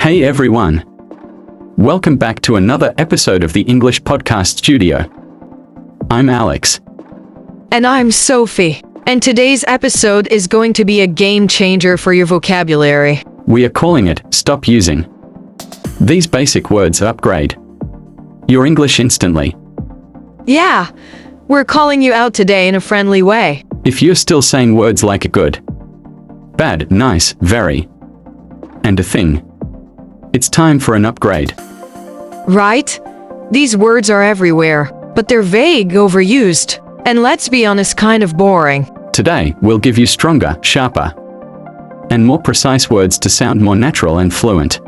Hey everyone! Welcome back to another episode of the English Podcast Studio. I'm Alex. And I'm Sophie. And today's episode is going to be a game changer for your vocabulary. We are calling it Stop Using. These basic words upgrade your English instantly. Yeah, we're calling you out today in a friendly way. If you're still saying words like good, bad, nice, very, and a thing, it's time for an upgrade. Right? These words are everywhere, but they're vague, overused, and let's be honest, kind of boring. Today, we'll give you stronger, sharper, and more precise words to sound more natural and fluent.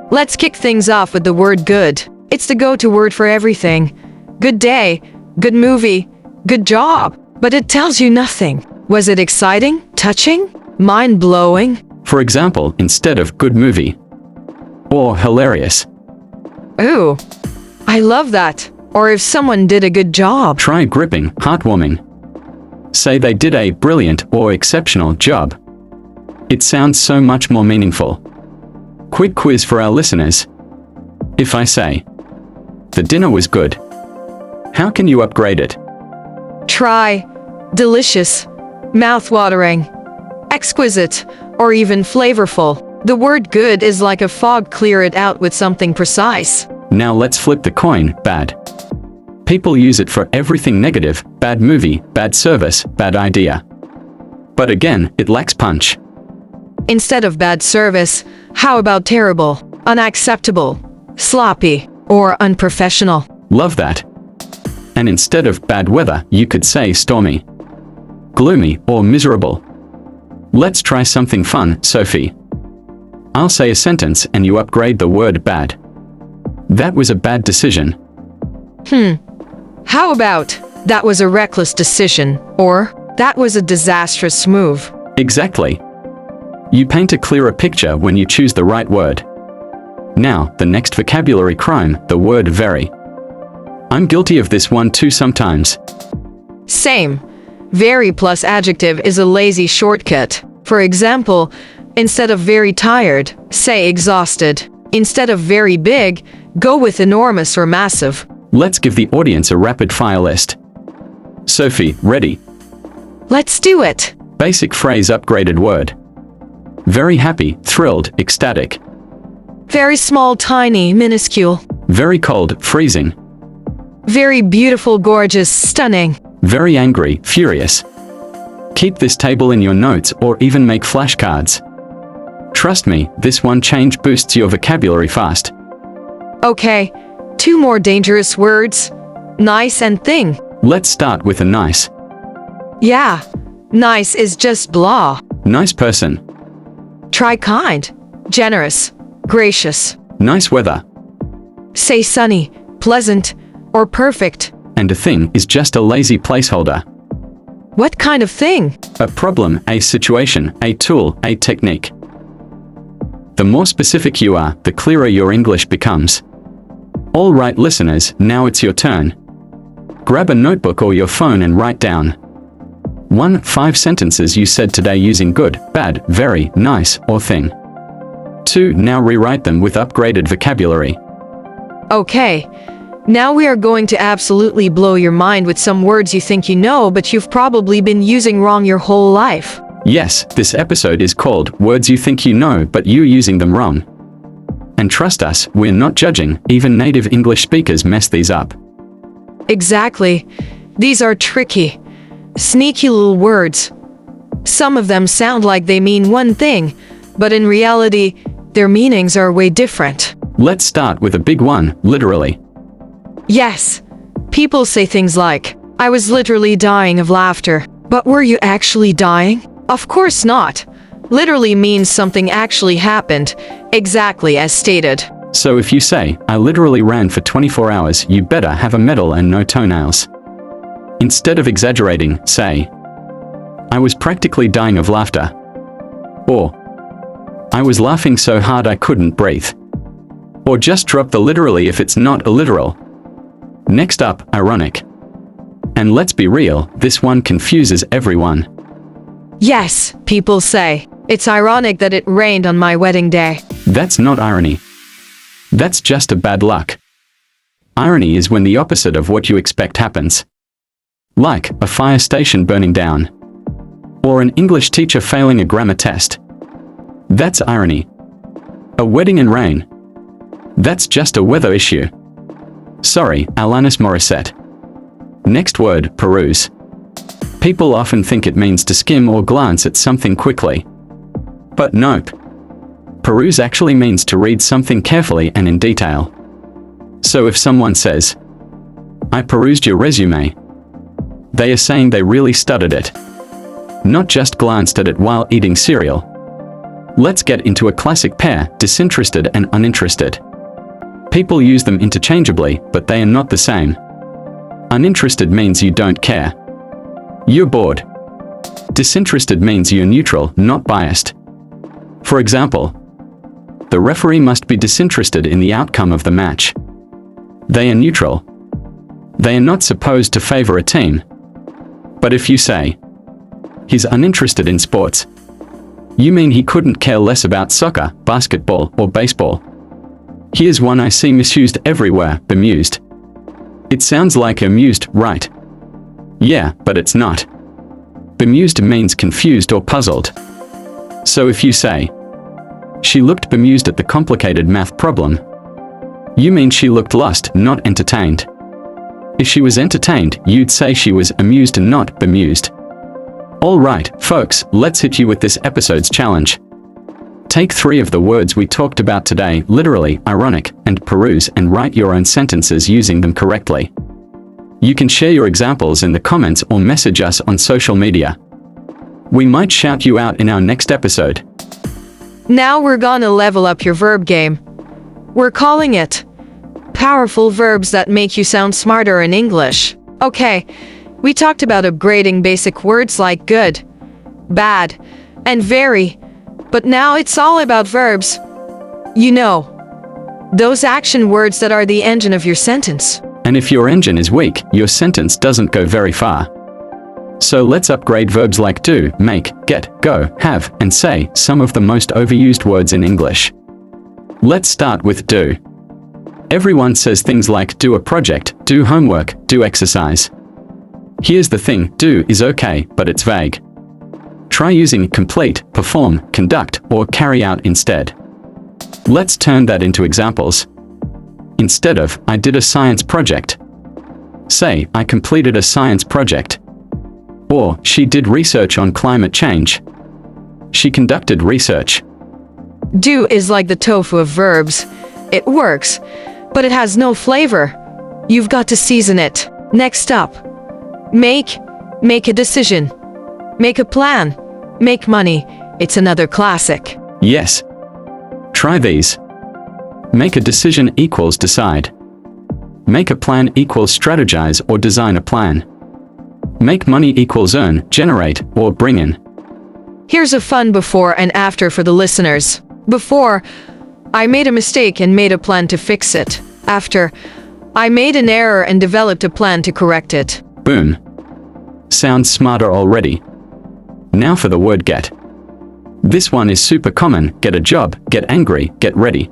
Let's kick things off with the word good. It's the go-to word for everything. Good day, good movie, good job. But it tells you nothing. Was it exciting, touching, mind-blowing? For example, instead of good movie or hilarious, Ooh, I love that. Or if someone did a good job. try gripping, heartwarming. Say they did a brilliant or exceptional job. It sounds so much more meaningful. Quick quiz for our listeners. If I say, the dinner was good, how can you upgrade it? Try delicious, mouth-watering, exquisite, or even flavorful. The word good is like a fog. Clear it out with something precise. Now let's flip the coin, bad. People use it for everything negative, bad movie, bad service, bad idea. But again, it lacks punch. Instead of bad service, how about terrible, unacceptable, sloppy, or unprofessional? Love that. And instead of bad weather, you could say stormy, gloomy, or miserable. Let's try something fun, Sophie. I'll say a sentence and you upgrade the word bad. That was a bad decision. How about, that was a reckless decision, or, that was a disastrous move? Exactly. You paint a clearer picture when you choose the right word. Now, the next vocabulary crime, the word very. I'm guilty of this one too sometimes. Same. Very plus adjective is a lazy shortcut. For example, instead of very tired, say exhausted. Instead of very big, go with enormous or massive. Let's give the audience a rapid-fire list. Sophie, ready? Let's do it. Basic phrase upgraded word. Very happy, thrilled, ecstatic. Very small, tiny, minuscule. Very cold, freezing. Very beautiful, gorgeous, stunning. Very angry, furious. Keep this table in your notes or even make flashcards. Trust me, this one change boosts your vocabulary fast. Okay, 2 more dangerous words. Nice and thing. Let's start with a nice. Yeah, nice is just blah. Nice person. Try kind, generous, gracious. Nice weather. Say sunny, pleasant, or perfect. And a thing is just a lazy placeholder. What kind of thing? A problem, a situation, a tool, a technique. The more specific you are, the clearer your English becomes. All right, listeners, now it's your turn. Grab a notebook or your phone and write down 5 sentences you said today using good, bad, very, nice, or thing. 2. Now rewrite them with upgraded vocabulary. Okay, now we are going to absolutely blow your mind with some words you think you know, but you've probably been using wrong your whole life. Yes, this episode is called Words You Think You Know But You're Using Them Wrong. And trust us, we're not judging, even native English speakers mess these up. Exactly. These are tricky, sneaky little words. Some of them sound like they mean one thing, but in reality, their meanings are way different. Let's start with a big one, literally. Yes, people say things like, I was literally dying of laughter. But were you actually dying? Of course not. Literally means something actually happened, exactly as stated. So if you say, I literally ran for 24 hours, you better have a medal and no toenails. Instead of exaggerating, say, I was practically dying of laughter. Or, I was laughing so hard I couldn't breathe. Or just drop the literally if it's not a literal. Next up, ironic. And let's be real, this one confuses everyone. Yes, people say, it's ironic that it rained on my wedding day. That's not irony. That's just a bad luck. Irony is when the opposite of what you expect happens. Like a fire station burning down. Or an English teacher failing a grammar test. That's irony. A wedding in rain. That's just a weather issue. Sorry, Alanis Morissette. Next word, peruse. People often think it means to skim or glance at something quickly. But nope. Peruse actually means to read something carefully and in detail. So if someone says, "I perused your resume," they are saying they really studied it. Not just glanced at it while eating cereal. Let's get into a classic pair, disinterested and uninterested. People use them interchangeably, but they are not the same. Uninterested means you don't care. You're bored. Disinterested means you're neutral, not biased. For example, the referee must be disinterested in the outcome of the match. They are neutral. They are not supposed to favor a team. But if you say, "He's uninterested in sports," you mean he couldn't care less about soccer, basketball, or baseball. Here's one I see misused everywhere, bemused. It sounds like amused, right? Yeah, but it's not. Bemused means confused or puzzled. So if you say, "She looked bemused at the complicated math problem," you mean she looked lost, not entertained. If she was entertained, you'd say she was amused and not bemused. All right, folks, let's hit you with this episode's challenge. Take 3 of the words we talked about today, literally, ironic, and peruse, and write your own sentences using them correctly. You can share your examples in the comments or message us on social media. We might shout you out in our next episode. Now we're gonna level up your verb game. We're calling it powerful verbs that make you sound smarter in English. Okay, we talked about upgrading basic words like good, bad, and very, but now it's all about verbs. You know, those action words that are the engine of your sentence. And if your engine is weak, your sentence doesn't go very far. So let's upgrade verbs like do, make, get, go, have, and say, some of the most overused words in English. Let's start with do. Everyone says things like do a project, do homework, do exercise. Here's the thing, do is okay, but it's vague. Try using complete, perform, conduct, or carry out instead. Let's turn that into examples. Instead of, "I did a science project," say, "I completed a science project." Or, "She did research on climate change." She conducted research. Do is like the tofu of verbs. It works, but it has no flavor. You've got to season it. Next up, make a decision. Make a plan. Make money. It's another classic. Yes. Try these. Make a decision equals decide. Make a plan equals strategize or design a plan. Make money equals earn, generate, or bring in. Here's a fun before and after for the listeners. Before, I made a mistake and made a plan to fix it. After, I made an error and developed a plan to correct it. Boom. Sounds smarter already. Now for the word get. This one is super common: get a job, get angry, get ready.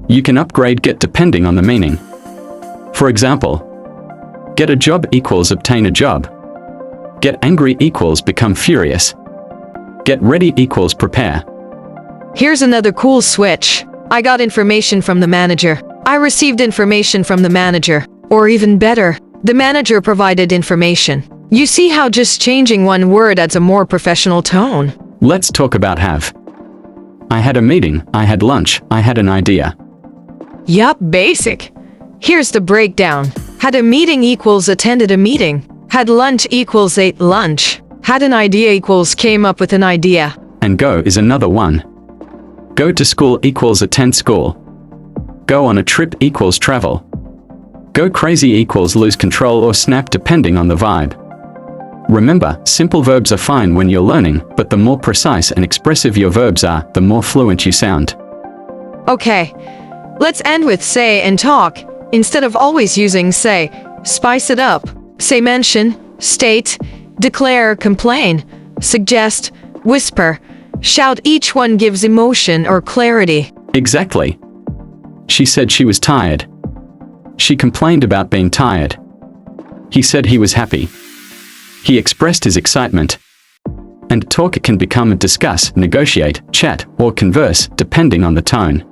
You can upgrade get depending on the meaning. For example, get a job equals obtain a job. Get angry equals become furious. Get ready equals prepare. Here's another cool switch. I got information from the manager. I received information from the manager. Or even better, the manager provided information. You see how just changing one word adds a more professional tone? Let's talk about have. I had a meeting, I had lunch, I had an idea. Yup, basic. Here's the breakdown. Had a meeting equals attended a meeting. Had lunch equals ate lunch. Had an idea equals came up with an idea. And go is another one. Go to school equals attend school. Go on a trip equals travel. Go crazy equals lose control or snap depending on the vibe. Remember, simple verbs are fine when you're learning, but the more precise and expressive your verbs are, the more fluent you sound. Okay, let's end with say and talk. Instead of always using say, spice it up. Say mention, state, declare, complain, suggest, whisper, shout. Each one gives emotion or clarity. Exactly. She said she was tired. She complained about being tired. He said he was happy. He expressed his excitement. And talk can become a discuss, negotiate, chat, or converse, depending on the tone.